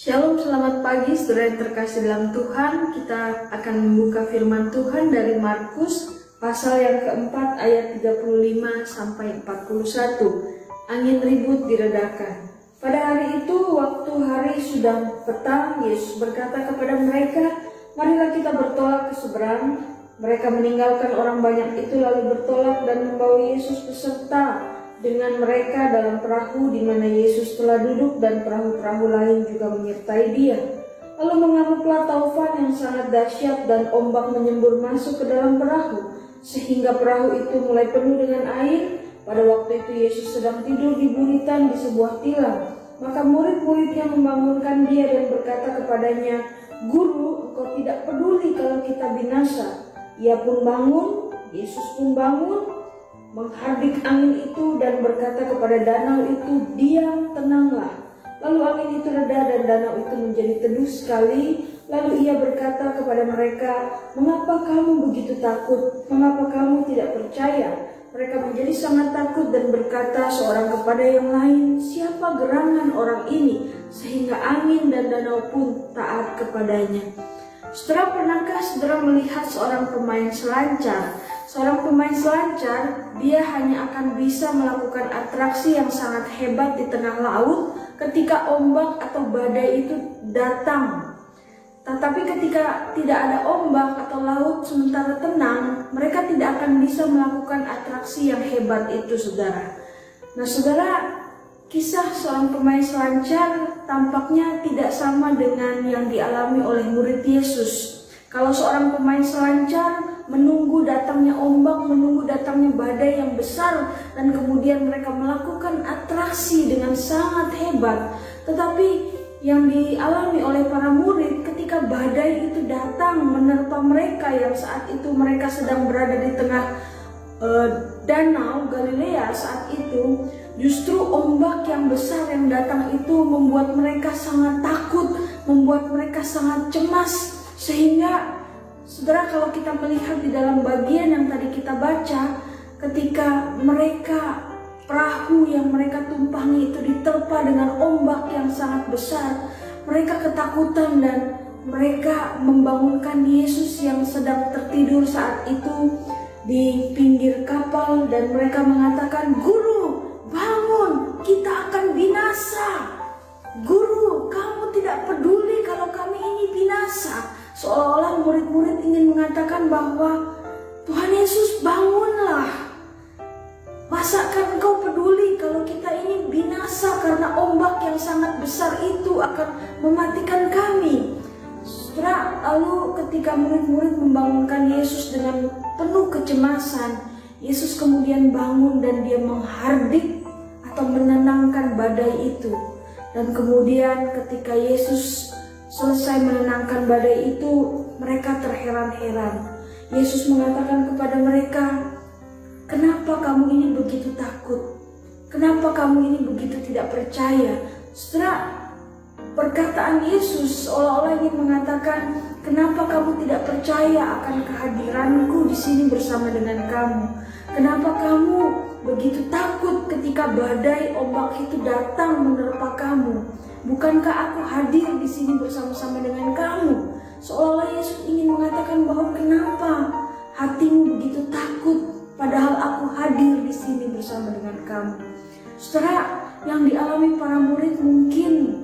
Shalom, selamat pagi saudara yang terkasih dalam Tuhan. Kita akan membuka firman Tuhan dari Markus pasal yang keempat ayat 35 sampai 41. Angin ribut diredakan. Pada hari itu, waktu hari sudah petang, Yesus berkata kepada mereka, "Marilah kita bertolak ke seberang." Mereka meninggalkan orang banyak itu lalu bertolak dan membawa Yesus beserta dengan mereka dalam perahu di mana Yesus telah duduk, dan perahu-perahu lain juga menyertai dia. Lalu mengamuklah taufan yang sangat dahsyat dan ombak menyembur masuk ke dalam perahu sehingga perahu itu mulai penuh dengan air. Pada waktu itu Yesus sedang tidur di buritan di sebuah tilam. Maka murid-muridnya membangunkan dia dan berkata kepadanya, "Guru, engkau tidak peduli kalau kita binasa." Ia pun bangun, Yesus pun bangun, menghardik angin itu dan berkata kepada danau itu, "Diam, tenanglah." Lalu angin itu reda dan danau itu menjadi teduh sekali. Lalu ia berkata kepada mereka, "Mengapa kamu begitu takut? Mengapa kamu tidak percaya?" Mereka menjadi sangat takut dan berkata seorang kepada yang lain, "Siapa gerangan orang ini sehingga angin dan danau pun taat kepadanya?" Saudara, pernahkah saudara melihat seorang pemain selancar? Seorang pemain selancar, dia hanya akan bisa melakukan atraksi yang sangat hebat di tengah laut ketika ombak atau badai itu datang. Tetapi ketika tidak ada ombak atau laut sementara tenang, mereka tidak akan bisa melakukan atraksi yang hebat itu, saudara. Nah, saudara, kisah seorang pemain selancar tampaknya tidak sama dengan yang dialami oleh murid Yesus. Kalau seorang pemain selancar menunggu datangnya ombak, menunggu datangnya badai yang besar, dan kemudian mereka melakukan atraksi dengan sangat hebat. Tetapi yang dialami oleh para murid ketika badai itu datang menerpa mereka, yang saat itu mereka sedang berada di tengah danau Galilea saat itu, justru ombak yang besar yang datang itu membuat mereka sangat takut, membuat mereka sangat cemas. Sehingga saudara, kalau kita melihat di dalam bagian yang tadi kita baca, ketika mereka, perahu yang mereka tumpangi itu diterpa dengan ombak yang sangat besar, mereka ketakutan dan mereka membangunkan Yesus yang sedang tertidur saat itu di pinggir kapal, dan mereka mengatakan, "Guru, bangun, kita akan binasa. Guru, kamu tidak peduli kalau kami ini binasa." Seolah-olah murid-murid ingin mengatakan bahwa, "Tuhan Yesus, bangunlah. Masakan engkau peduli kalau kita ini binasa karena ombak yang sangat besar itu akan mematikan kami?" Saudara, lalu ketika murid-murid membangunkan Yesus dengan penuh kecemasan, Yesus kemudian bangun dan dia menghardik atau menenangkan badai itu. Dan kemudian ketika Yesus selesai menenangkan badai itu, mereka terheran-heran. Yesus mengatakan kepada mereka, "Kenapa kamu ini begitu takut? Kenapa kamu ini begitu tidak percaya?" Saudara, perkataan Yesus seolah-olah ingin mengatakan, "Kenapa kamu tidak percaya akan kehadiranku di sini bersama dengan kamu? Kenapa kamu begitu takut ketika badai ombak itu datang menerpa kamu? Bukankah aku hadir di sini bersama-sama dengan kamu?" Seolah-olah Yesus ingin mengatakan bahwa kenapa hatimu begitu takut padahal aku hadir di sini bersama dengan kamu. Saudara, yang dialami para murid mungkin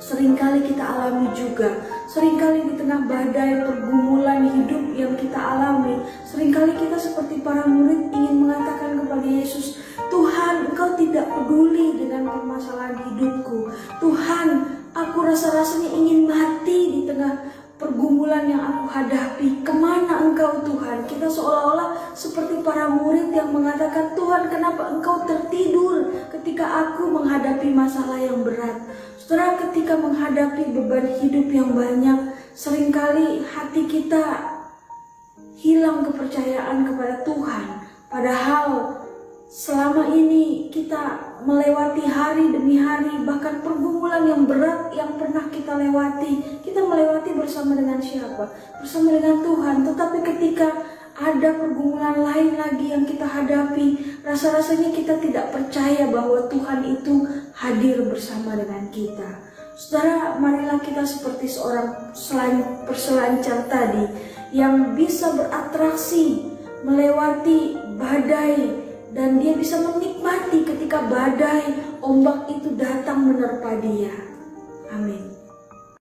seringkali kita alami juga. Seringkali di tengah badai pergumulan hidup yang kita alami, seringkali kita seperti para murid ingin mengatakan kepada Yesus, "Tuhan, engkau tidak peduli dengan permasalahan hidupku. Tuhan, aku rasa-rasanya ingin mati di tengah pergumulan yang aku hadapi. Kemana engkau, Tuhan?" Kita seolah-olah seperti para murid yang mengatakan, "Tuhan, kenapa engkau tertidur ketika aku menghadapi masalah yang berat?" Saudara, ketika menghadapi beban hidup yang banyak, seringkali hati kita hilang kepercayaan kepada Tuhan. Padahal selama ini kita melewati hari demi hari, bahkan pergumulan yang berat yang pernah kita lewati, kita melewati bersama dengan siapa? Bersama dengan Tuhan. Tetapi ketika ada pergumulan lain lagi yang kita hadapi, rasa-rasanya kita tidak percaya bahwa Tuhan itu hadir bersama dengan kita. Saudara, marilah kita seperti seorang perselancar tadi yang bisa beratraksi melewati badai, dan dia bisa menikmati ketika badai ombak itu datang menerpa dia. Amin.